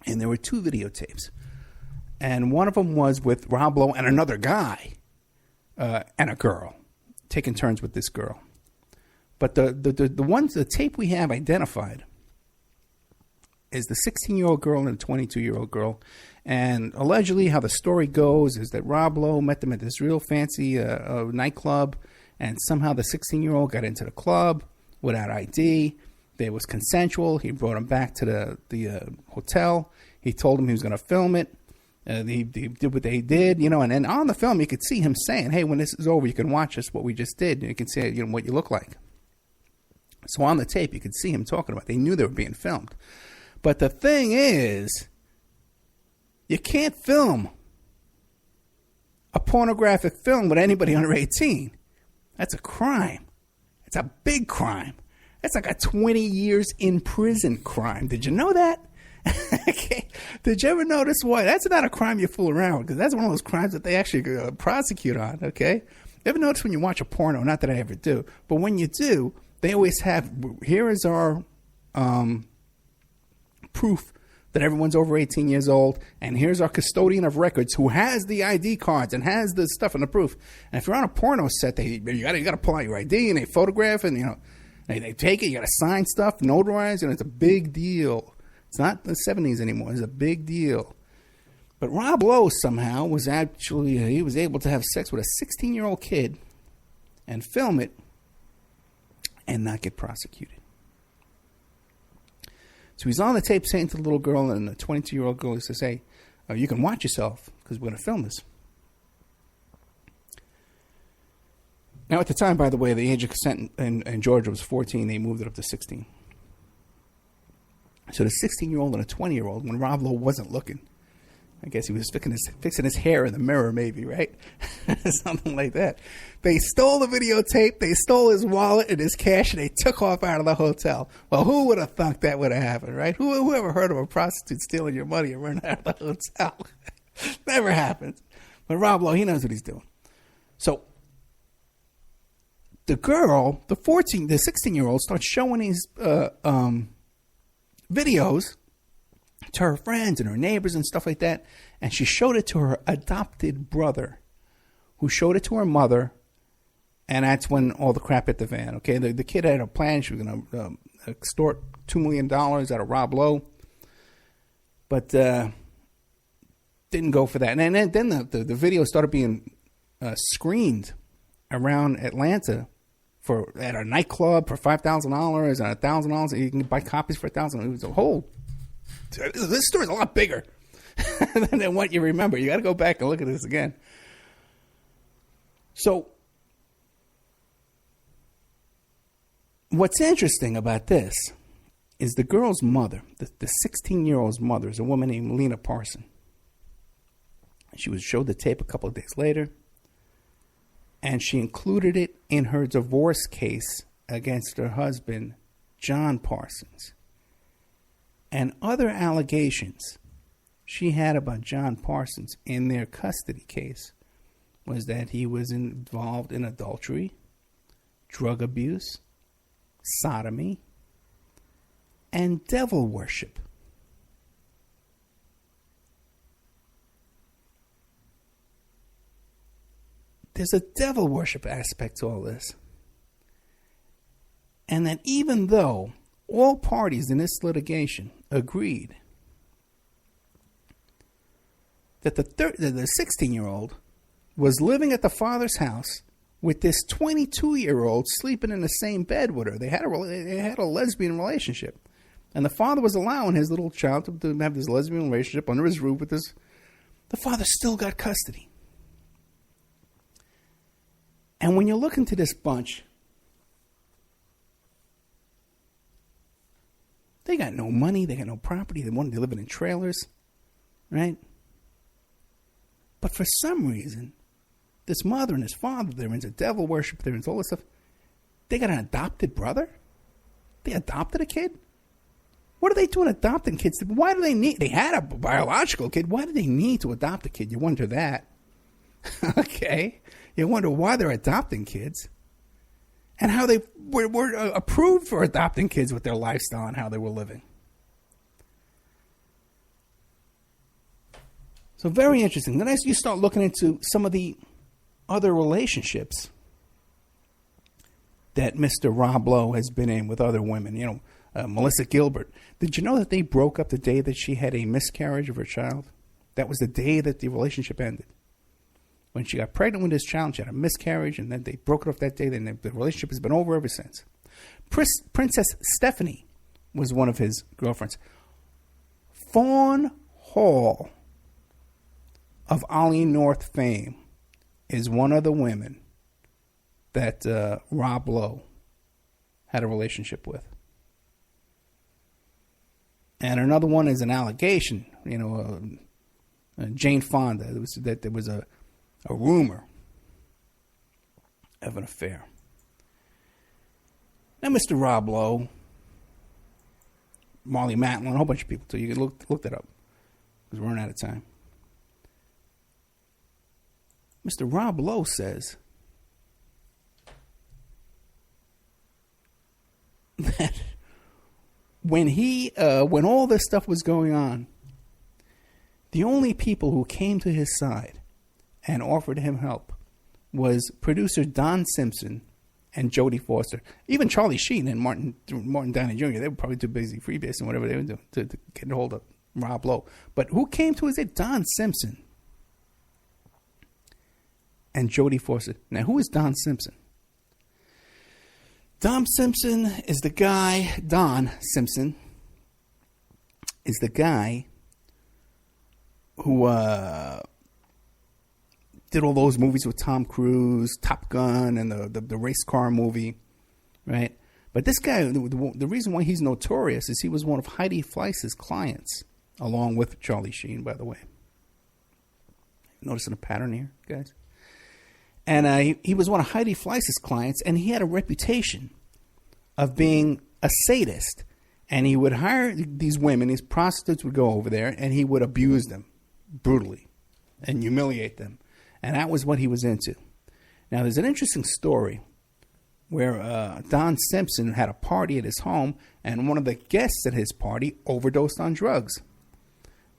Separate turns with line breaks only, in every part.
And there were 2 videotapes. And one of them was with Rob Lowe and another guy and a girl, taking turns with this girl. But the tape we have identified is the 16-year-old girl and the 22-year-old girl. And allegedly how the story goes is that Rob Lowe met them at this real fancy nightclub, and somehow the 16-year-old got into the club without ID. It was consensual. He brought him back to the hotel. He told him he was going to film it. They did what they did, you know, and then on the film you could see him saying, hey, when this is over, you can watch us, what we just did. And you can see, you know, what you look like. So on the tape, you could see him talking about it. They knew they were being filmed. But the thing is, you can't film a pornographic film with anybody under 18. That's a crime. It's a big crime. That's like a 20 years in prison crime. Did you know that? Okay. Did you ever notice why? That's not a crime you fool around with, because that's one of those crimes that they actually prosecute on, okay? You ever notice when you watch a porno, not that I ever do, but when you do, they always have, here is our proof that everyone's over 18 years old, and here's our custodian of records who has the ID cards and has the stuff and the proof. And if you're on a porno set, you got to pull out your ID and they photograph and, you know, they take it, you got to sign stuff, notarize, and it's a big deal. It's not the 70s anymore. It's a big deal. But Rob Lowe somehow was actually, he was able to have sex with a 16-year-old kid and film it and not get prosecuted. So he's on the tape saying to the little girl, and the 22-year-old girl, he says, hey, you can watch yourself because we're going to film this. Now, at the time, by the way, the age of consent in Georgia was 14. They moved it up to 16. So the 16-year-old and a 20-year-old, when Rob Lowe wasn't looking, I guess he was fixing his hair in the mirror, maybe, right? Something like that. They stole the videotape, they stole his wallet and his cash, and they took off out of the hotel. Well, who would have thought that would have happened, right? Who ever heard of a prostitute stealing your money and running out of the hotel? Never happens. But Rob Lowe, he knows what he's doing. So the girl, the 16-year-old, starts showing these videos to her friends and her neighbors and stuff like that. And she showed it to her adopted brother, who showed it to her mother. And that's when all the crap hit the fan. Okay, the kid had a plan. She was going to extort $2 million out of Rob Lowe. But didn't go for that. And then the video started being screened around Atlanta at a nightclub for $5,000 and $1,000. You can buy copies for $1,000. It was a whole. This story's a lot bigger than what you remember. You got to go back and look at this again. So, what's interesting about this is the girl's mother, the 16-year-old's mother, is a woman named Lena Parson. She was showed the tape a couple of days later, and she included it in her divorce case against her husband, John Parsons. And other allegations she had about John Parsons in their custody case was that he was involved in adultery, drug abuse, sodomy, and devil worship. There's a devil worship aspect to all this. And that even though all parties in this litigation agreed that the 16-year-old was living at the father's house with this 22-year-old sleeping in the same bed with her. They had a lesbian relationship. And the father was allowing his little child to have this lesbian relationship under his roof with this. The father still got custody. And when you look into this bunch, they got no money, they got no property, they're living in trailers, right? But for some reason, this mother and this father, they're into devil worship, they're into all this stuff. They got an adopted brother? They adopted a kid? What are they doing adopting kids? Why do they need, they had a biological kid, why do they need to adopt a kid? You wonder that. Okay. You wonder why they're adopting kids and how they were approved for adopting kids with their lifestyle and how they were living. So very interesting. Then as you start looking into some of the other relationships that Mr. Rob Lowe has been in with other women, Melissa Gilbert. Did you know that they broke up the day that she had a miscarriage of her child? That was the day that the relationship ended. When she got pregnant with this child, she had a miscarriage, and then they broke it off that day, and the relationship has been over ever since. Princess Stephanie was one of his girlfriends. Fawn Hall of Ollie North fame is one of the women that Rob Lowe had a relationship with. And another one is an allegation, Jane Fonda. There was a rumor of an affair. Now, Mr. Rob Lowe, Marley Matlin, a whole bunch of people too. You can look that up because we're running out of time. Mr. Rob Lowe says that when all this stuff was going on, the only people who came to his side and offered him help was producer Don Simpson and Jodie Foster. Even Charlie Sheen and Martin Downey Jr., they were probably too busy freebasing, whatever they were doing, to get a hold of Rob Lowe. But who came to his aid? Don Simpson and Jodie Foster. Now, who is Don Simpson? Don Simpson is the guy who did all those movies with Tom Cruise, Top Gun, and the race car movie, right? But this guy, the reason why he's notorious is he was one of Heidi Fleiss's clients, along with Charlie Sheen, by the way. Noticing a pattern here, guys? And he was one of Heidi Fleiss's clients, and he had a reputation of being a sadist. And he would hire these women, these prostitutes would go over there, and he would abuse them brutally and humiliate them. And that was what he was into. Now, there's an interesting story where Don Simpson had a party at his home, and one of the guests at his party overdosed on drugs.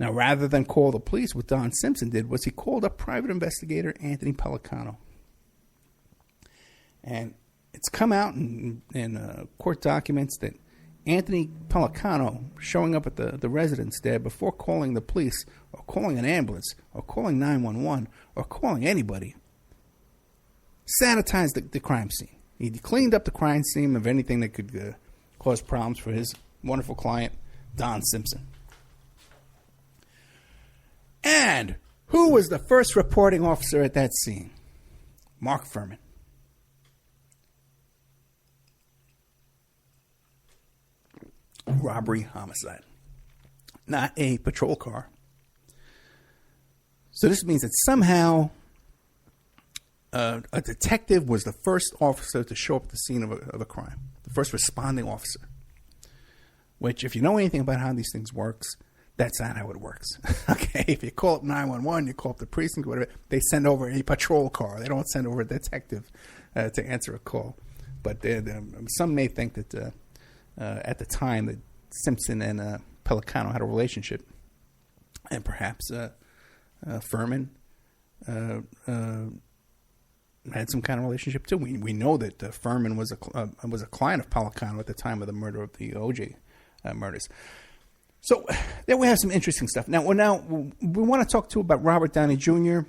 Now, rather than call the police, what Don Simpson did was he called up private investigator Anthony Pellicano. And it's come out in court documents that Anthony Pellicano, showing up at the residence there before calling the police or calling an ambulance or calling 911 or calling anybody, sanitized the crime scene. He cleaned up the crime scene of anything that could cause problems for his wonderful client, Don Simpson. And who was the first reporting officer at that scene? Mark Fuhrman. Robbery, homicide. Not a patrol car. So this means that somehow a detective was the first officer to show up at the scene of a crime. The first responding officer. Which, if you know anything about how these things works, that's not how it works. Okay, if you call up 911, you call up the precinct, whatever, they send over a patrol car. They don't send over a detective to answer a call. But some may think that at the time that Simpson and Pellicano had a relationship, and perhaps Fuhrman had some kind of relationship too. We know that Fuhrman was a client of Pellicano at the time of the murder of the O.J. Murders. So there we have some interesting stuff. Now we want to talk too about Robert Downey Jr.,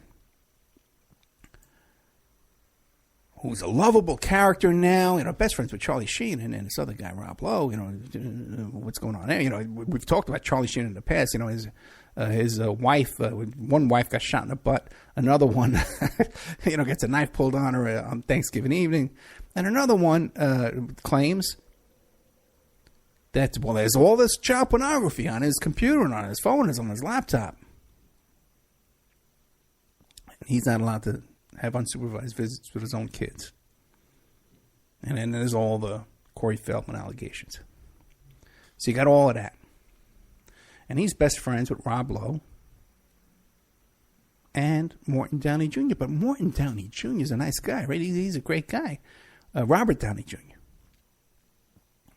who's a lovable character now, best friends with Charlie Sheen and this other guy, Rob Lowe. What's going on there? We've talked about Charlie Sheen in the past. His wife, one wife got shot in the butt. Another one, gets a knife pulled on her on Thanksgiving evening. And another one claims that, there's all this child pornography on his computer and on his phone and on his laptop. And he's not allowed to have unsupervised visits with his own kids. And then there's all the Corey Feldman allegations. So you got all of that. And he's best friends with Rob Lowe and Morton Downey Jr. But Morton Downey Jr. is a nice guy, right? He's a great guy. Robert Downey Jr.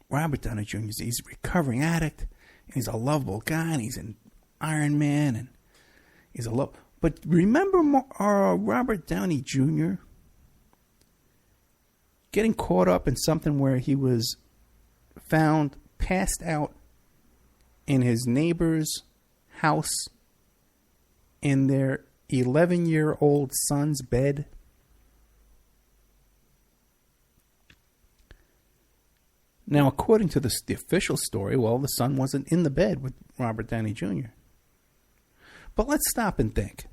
Robert Downey Jr. He's a recovering addict. He's a lovable guy, and he's an Iron Man, and He's a low. But remember Robert Downey Jr. getting caught up in something where he was found passed out in his neighbor's house in their 11-year-old son's bed? Now, according to the official story, well, the son wasn't in the bed with Robert Downey Jr. But let's stop and think,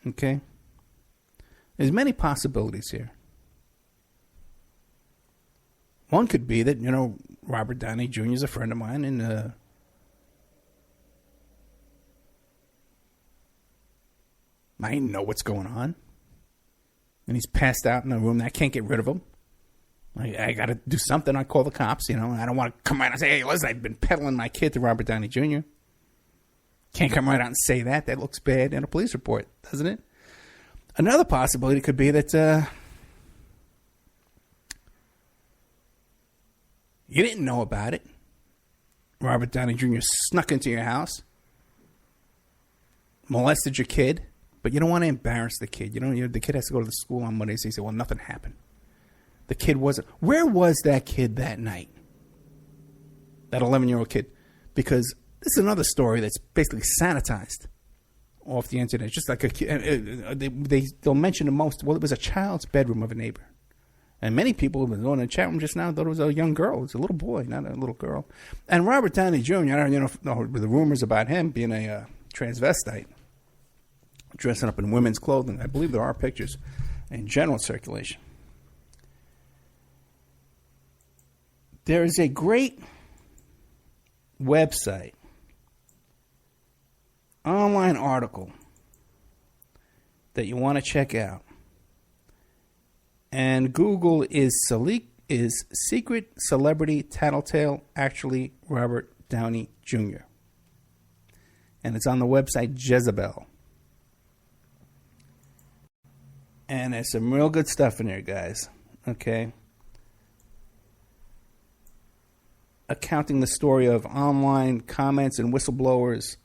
okay? There's many possibilities here. One could be that, Robert Downey Jr. is a friend of mine, and I know what's going on. And he's passed out in a room. I can't get rid of him. I got to do something. I call the cops, I don't want to come out and say, hey, listen, I've been peddling my kid to Robert Downey Jr. Can't come right out and say that. That looks bad in a police report, doesn't it? Another possibility could be that you didn't know about it. Robert Downey Jr. snuck into your house, molested your kid, but you don't want to embarrass the kid. The kid has to go to the school on Monday, so you say, well, nothing happened. The kid wasn't. Where was that kid that night? That 11-year-old kid? Because this is another story that's basically sanitized off the internet. Just like a kid. They'll mention the most. Well, it was a child's bedroom of a neighbor. And many people have been going in the chat room just now thought it was a young girl. It's a little boy, not a little girl. And Robert Downey Jr., I don't know the rumors about him being a transvestite, dressing up in women's clothing. I believe there are pictures in general circulation. There is a great website, online article that you want to check out. And Google is Secret Celebrity Tattletale Actually Robert Downey Jr. And it's on the website Jezebel. And there's some real good stuff in there, guys. Okay? Accounting the story of online comments and whistleblowers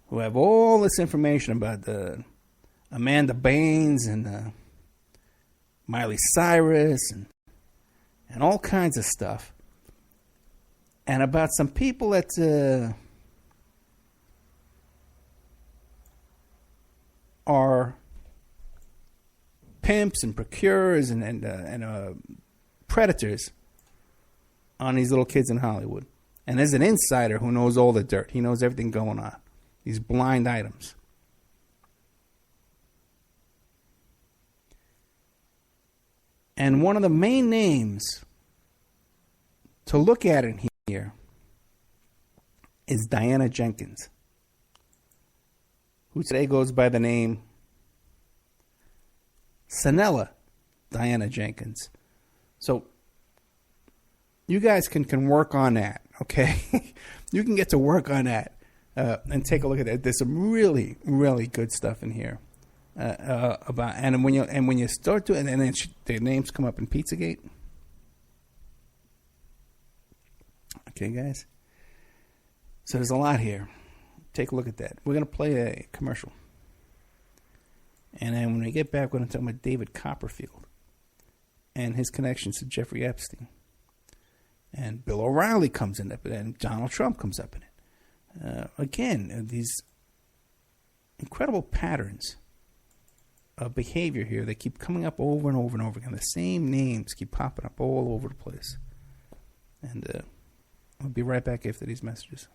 who have all this information about the Amanda Baines and Miley Cyrus and all kinds of stuff, and about some people that are pimps and procurers and predators on these little kids in Hollywood. And there's an insider who knows all the dirt. He knows everything going on. These blind items. And one of the main names to look at in here is Diana Jenkins, who today goes by the name Sanella Diana Jenkins. So you guys can work on that, okay? You can get to work on that and take a look at that. There's some really, really good stuff in here about. And when you start doing, and then their names come up in Pizzagate. Okay, guys. So there's a lot here. Take a look at that. We're gonna play a commercial, and then when we get back, we're gonna talk about David Copperfield and his connections to Jeffrey Epstein. And Bill O'Reilly comes in it, and Donald Trump comes up in it. Again, these incredible patterns of behavior here that keep coming up over and over and over again. The same names keep popping up all over the place. And I'll be right back after these messages.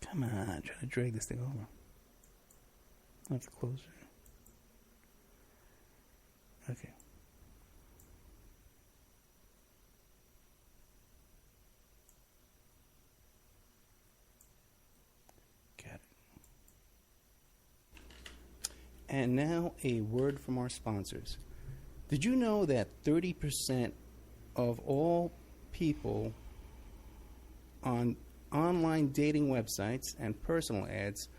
Come on, try to drag this thing over. That's closer. Okay. Got it. And now a word from our sponsors. Did you know that 30% of all people on online dating websites and personal ads